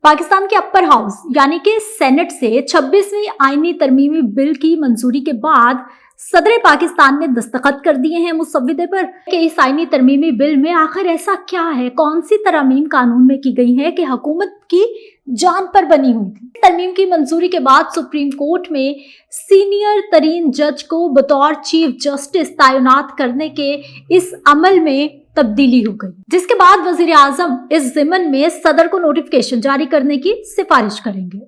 पाकिस्तान के upper house यानी कि सेनेट से 26वीं आईनी तरमीमी बिल की मंजूरी के बाद सदर पाकिस्तान ने दस्तखत कर दिए हैं मुसव्विदे पर कि इस आईनी तरमीमी बिल में आखिर ऐसा क्या है, कौन सी तरमीम कानून में की गई है कि हुकूमत की जान पर बनी हुई थी। तरमीम की मंजूरी के बाद सुप्रीम कोर्ट में सीनियर तरीन जज को बतौर चीफ जस्टिस तैनात करने के इस अमल में तब्दीली हो गई, जिसके बाद वजीर आजम इस ज़िमन में सदर को नोटिफिकेशन जारी करने की सिफारिश करेंगे।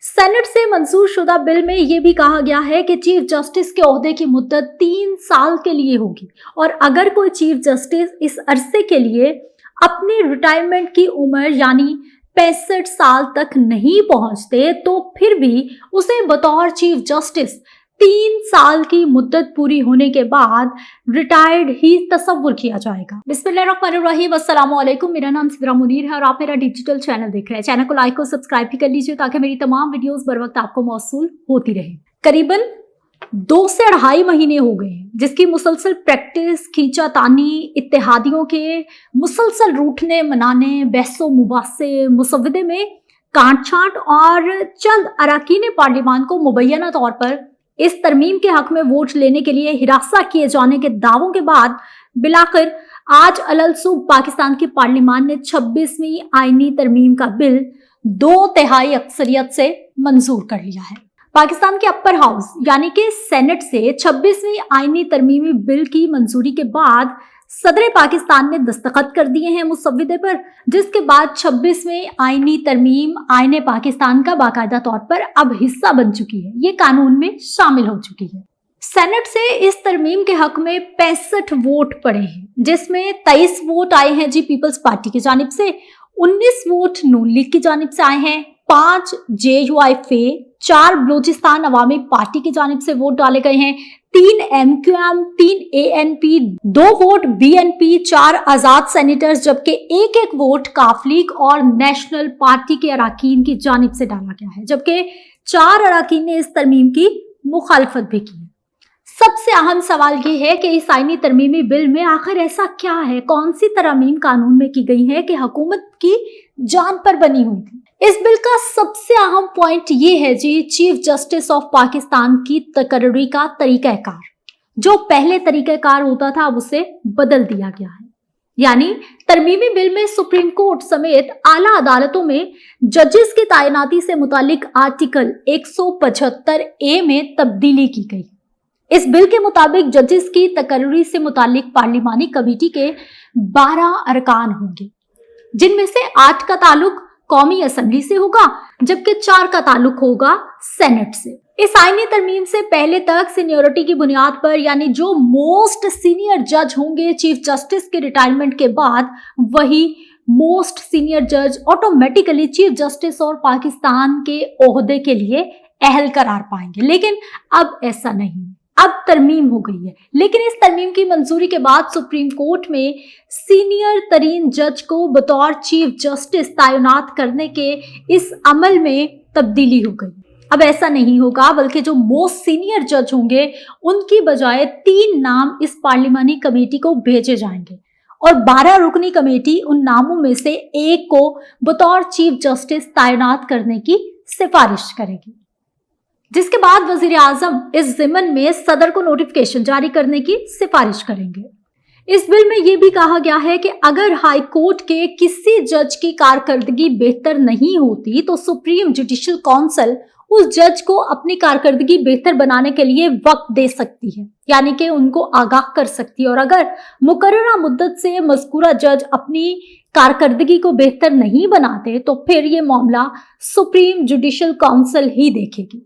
सेनेट से मंजूर शुदा बिल में यह भी कहा गया है कि चीफ जस्टिस के ओहदे की मुद्दत 3 साल के लिए होगी और अगर कोई चीफ जस्टिस इस अरसे के लिए अपनी रिटायरमेंट की उम्र यानी 65 साल तक नहीं पहुंचते तो फिर भी उसे बतौर चीफ जस्टिस 3 साल की मुद्दत पूरी होने के बाद रिटायर्ड ही तस्वुर किया जाएगा। बिस्मिल्लाहिर्रहमानिर्रहीम, अस्सलाम वालेकुम। मेरा नाम सिद्रा मुनीर है और आप मेरा डिजिटल चैनल देख रहे हैं। चैनल को लाइक और सब्सक्राइब भी कर लीजिए ताकि मेरी तमाम वीडियोस बर वक्त आपको मौसूल होती रहे। करीबन 2 से 2.5 महीने हो गए जिसकी मुसलसल प्रैक्टिस, खींचातानी, इत्तेहादियों के मुसलसल रूठने मनाने, बहसो मुबासे, मुसव्विदे में काट छांट और चंद अरकान पार्लियामान को मुबैना तौर पर इस तरमीम के हक में वोट लेने के लिए हिरासा किए जाने के दावों के बाद बिलाखिर आज अलसुब पाकिस्तान की पार्लियामान ने 26वीं आईनी तरमीम का बिल 2/3 अक्सरियत से मंजूर कर लिया है। पाकिस्तान के अपर हाउस यानी कि सेनेट से 26वीं आईनी तरमीमी बिल की मंजूरी के बाद सदर पाकिस्तान ने दस्तखत कर दिए हैं मुसव्विदे पर, जिसके बाद 26वीं आईनी तरमीम आईने पाकिस्तान का बाकायदा तौर पर अब हिस्सा बन चुकी है, ये कानून में शामिल हो चुकी है। सेनेट से इस तरमीम के हक में 65 वोट पड़े हैं, जिसमें 23 वोट आए हैं जी पीपल्स पार्टी की जानिब से, 19 वोट नून लीग की जानिब से आए हैं, 5 JUIF, 4 बलूचिस्तान अवामी पार्टी की जानिब से वोट डाले गए हैं, 3 MQM, 3 ANP, 2 वोट BNP, 4 आजाद सेनेटर्स, जबकि 1-1 वोट काफ लीग और नेशनल पार्टी के अराकीन की जानिब से डाला गया है, जबकि 4 अराकीन ने इस तरमीम की मुखालफत भी की है। सबसे अहम सवाल ये है कि इस आईनी तरमीमी बिल में आखिर ऐसा क्या है, कौन सी तरमीम कानून में की गई है कि हुकूमत की जान पर बनी हुई थी। इस बिल का सबसे अहम पॉइंट ये है जी चीफ जस्टिस ऑफ पाकिस्तान की तकर्री का तरीकाकार। जो पहले तरीकाकार होता था अब उसे बदल दिया गया है, यानी तरमीमी बिल में सुप्रीम कोर्ट समेत आला अदालतों में जजेस की तैनाती से मुतालिक आर्टिकल 175A में तब्दीली की गई। इस बिल के मुताबिक जजेस की तकर्री से मुतालिक पार्लिमानी कमेटी के 12 अरकान होंगे, जिनमें से 8 का ताल्लुक कौमी असेंबली से होगा जबकि 4 का ताल्लुक होगा सेनेट से। इस आईनी तरमीम से पहले तक सीनियरिटी की बुनियाद पर, यानी जो मोस्ट सीनियर जज होंगे चीफ जस्टिस के रिटायरमेंट के बाद, वही मोस्ट सीनियर जज ऑटोमेटिकली चीफ जस्टिस और पाकिस्तान के ओहदे के लिए अहल करार पाएंगे। लेकिन अब ऐसा नहीं, अब तरमीम हो गई है। लेकिन इस तरमीम की मंजूरी के बाद सुप्रीम कोर्ट में सीनियर तरीन जज को बतौर चीफ जस्टिस तैनात करने के इस अमल में तब्दीली हो गई। अब ऐसा नहीं होगा, बल्कि जो मोस्ट सीनियर जज होंगे उनकी बजाय 3 नाम इस पार्लिमानी कमेटी को भेजे जाएंगे और 12 रुकनी कमेटी उन नामों में से एक को बतौर चीफ जस्टिस तैनात करने की सिफारिश करेगी, जिसके बाद वजीर आजम इस ज़िमन में सदर को नोटिफिकेशन जारी करने की सिफारिश करेंगे। इस बिल में यह भी कहा गया है कि अगर हाई कोर्ट के किसी जज की कारकर्दगी बेहतर नहीं होती तो सुप्रीम जुडिशल काउंसिल उस जज को अपनी कारकर्दगी बेहतर बनाने के लिए वक्त दे सकती है, यानी कि उनको आगाह कर सकती है, और अगर मुकर्ररा मुद्दत से मज़कूरा जज अपनी कारकर्दगी को बेहतर नहीं बनाते तो फिर ये मामला सुप्रीम जुडिशल काउंसिल ही देखेगी,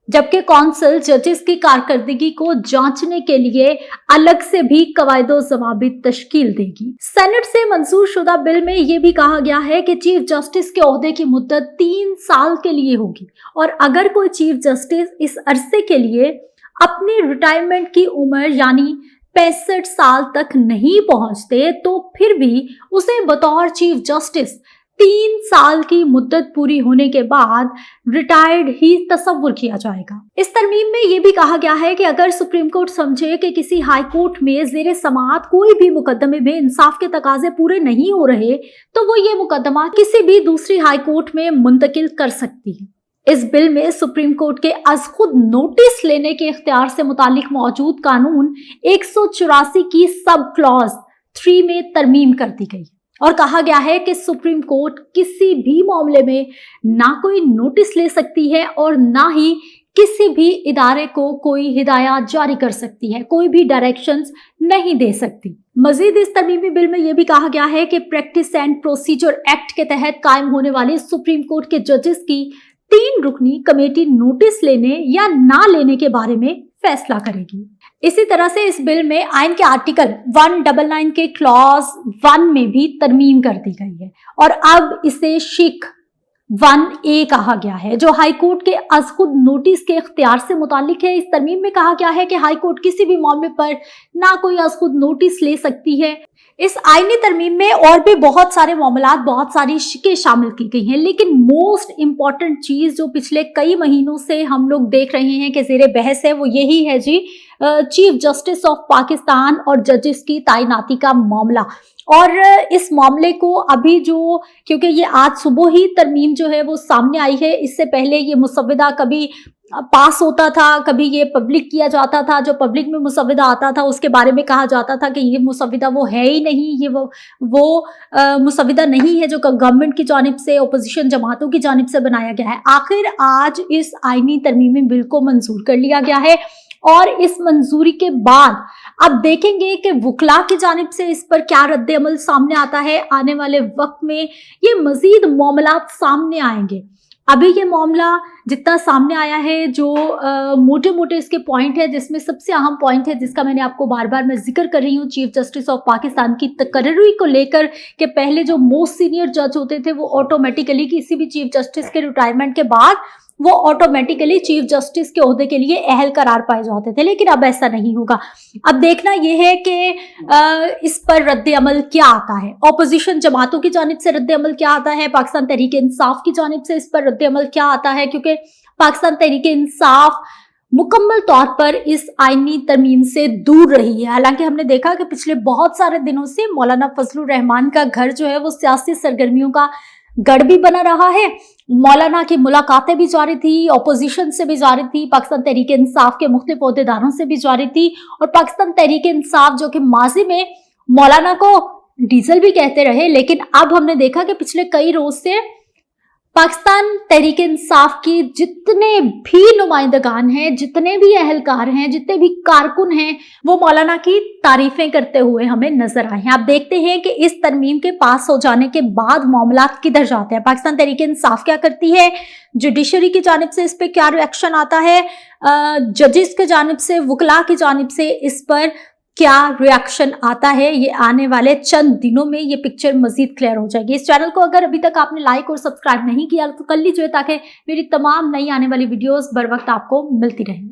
जबकि काउंसिल जजेस की कारकर्दगी को जांचने के लिए अलग से भी कवायदो ज़वाबित तश्कील देगी। सेनेट से मंजूर शुदा बिल में यह भी कहा गया है कि चीफ जस्टिस के ओहदे की मुद्दत 3 साल के लिए होगी और अगर कोई चीफ जस्टिस इस अरसे के लिए अपनी रिटायरमेंट की उम्र यानी 65 साल तक नहीं पहुंचते तो फिर भी उसे बतौर चीफ जस्टिस 3 साल की मुद्दत पूरी होने के बाद रिटायर्ड ही तस्वुर किया जाएगा। इस तरमीम में ये भी कहा गया है कि अगर सुप्रीम कोर्ट समझे कि किसी हाई कोर्ट में ज़ेरे समाअत कोई भी मुकदमे में इंसाफ के तकाजे पूरे नहीं हो रहे तो वो ये मुकदमा किसी भी दूसरी हाई कोर्ट में मुंतकिल कर सकती है। इस बिल में सुप्रीम कोर्ट के अज खुद नोटिस लेने के इख्तियार से मुतालिक मौजूद कानून 184 की सब क्लॉज 3 में तरमीम कर दी गई और कहा गया है कि सुप्रीम कोर्ट किसी भी मामले में ना कोई नोटिस ले सकती है और ना ही किसी भी इदारे को कोई हिदायत जारी कर सकती है, कोई भी डायरेक्शंस नहीं दे सकती। मजीद इस तरमीमी बिल में यह भी कहा गया है कि प्रैक्टिस एंड प्रोसीजर एक्ट के तहत कायम होने वाले सुप्रीम कोर्ट के जजेस की 3 रुकनी कमेटी नोटिस लेने या ना लेने के बारे में फैसला करेगी। इसी तरह से इस बिल में आइन के आर्टिकल 199 के क्लॉज 1 में भी तरमीम कर दी गई है और अब इसे शिक 1A कहा गया है, जो हाई कोर्ट के अज खुद नोटिस के इख्तियार से मुतालिक है। इस तरमीम में कहा गया है कि हाई कोर्ट किसी भी मामले पर ना कोई अज खुद नोटिस ले सकती है। इस आईनी तरमीम में और भी बहुत सारे मामलात, बहुत सारी शिकें शामिल की गई हैं, लेकिन मोस्ट इम्पॉर्टेंट चीज जो पिछले कई महीनों से हम लोग देख रहे हैं कि ज़ेरे बहस है वो यही है जी, चीफ जस्टिस ऑफ पाकिस्तान और जजेस की तैनाती का मामला। और इस मामले को अभी जो, क्योंकि ये आज सुबह ही तरमीम जो है वो सामने आई है, इससे पहले ये मुसव्विदा कभी पास होता था, कभी ये पब्लिक किया जाता था, जो पब्लिक में मुसव्विदा आता था उसके बारे में कहा जाता था कि ये मुसव्विदा वो है ही नहीं, ये वो मुसव्विदा नहीं है जो गवर्नमेंट की जानिब से, अपोजिशन जमातों की जानिब से बनाया गया है। आखिर आज इस आईनी तरमीमी बिल को मंजूर कर लिया गया है और इस मंजूरी के बाद अब देखेंगे कि वकला की जानिब से इस पर क्या रद्द अमल सामने आता है। आने वाले वक्त में ये मजीद मामलात सामने आएंगे। अभी ये मामला जितना सामने आया है, जो मोटे मोटे इसके पॉइंट है, जिसमें सबसे अहम पॉइंट है जिसका मैंने आपको बार बार मैं जिक्र कर रही हूँ, चीफ जस्टिस ऑफ पाकिस्तान की तकर्री को लेकर के पहले जो मोस्ट सीनियर जज होते थे वो ऑटोमेटिकली किसी भी चीफ जस्टिस के रिटायरमेंट के बाद वो ऑटोमेटिकली चीफ जस्टिस के ओहदे के लिए अहल करार पाए जाते थे, लेकिन अब ऐसा नहीं होगा। अब देखना यह है कि इस पर रद्द अमल क्या आता है, ऑपोजिशन जमातों की जानिब से रद्द अमल क्या आता है, पाकिस्तान तहरीक इंसाफ की जानिब से इस पर रद्द अमल क्या आता है, क्योंकि पाकिस्तान तहरीक इंसाफ मुकम्मल तौर पर इस आईनी तरमीम से दूर रही है। हालांकि हमने देखा कि पिछले बहुत सारे दिनों से मौलाना फजलुर रहमान का घर जो है वो सियासी सरगर्मियों का गढ़ भी बना रहा है। मौलाना की मुलाकातें भी जारी थी, अपोजिशन से भी जारी थी, पाकिस्तान तहरीक इंसाफ के मुख्तलिफ ओहदेदारों से भी जारी थी। और पाकिस्तान तहरीक इंसाफ जो कि माजी में मौलाना को डीजल भी कहते रहे, लेकिन अब हमने देखा कि पिछले कई रोज से पाकिस्तान तहरीक इंसाफ की जितने भी नुमाइंदगान हैं, जितने भी अहलकार हैं, जितने भी कारकुन हैं, वो मौलाना की तारीफें करते हुए हमें नजर आए हैं। आप देखते हैं कि इस तरमीम के पास हो जाने के बाद मामलात किधर जाते हैं, पाकिस्तान तहरीक इंसाफ क्या करती है, जुडिशरी की जानिब से इस पर क्या रिएक्शन आता है, जजेस की जानिब से, वकला की जानिब से इस पर क्या रिएक्शन आता है। ये आने वाले चंद दिनों में ये पिक्चर मजीद क्लियर हो जाएगी। इस चैनल को अगर अभी तक आपने लाइक और सब्सक्राइब नहीं किया तो कर लीजिए, ताकि मेरी तमाम नई आने वाली वीडियोस बर वक्त आपको मिलती रहें।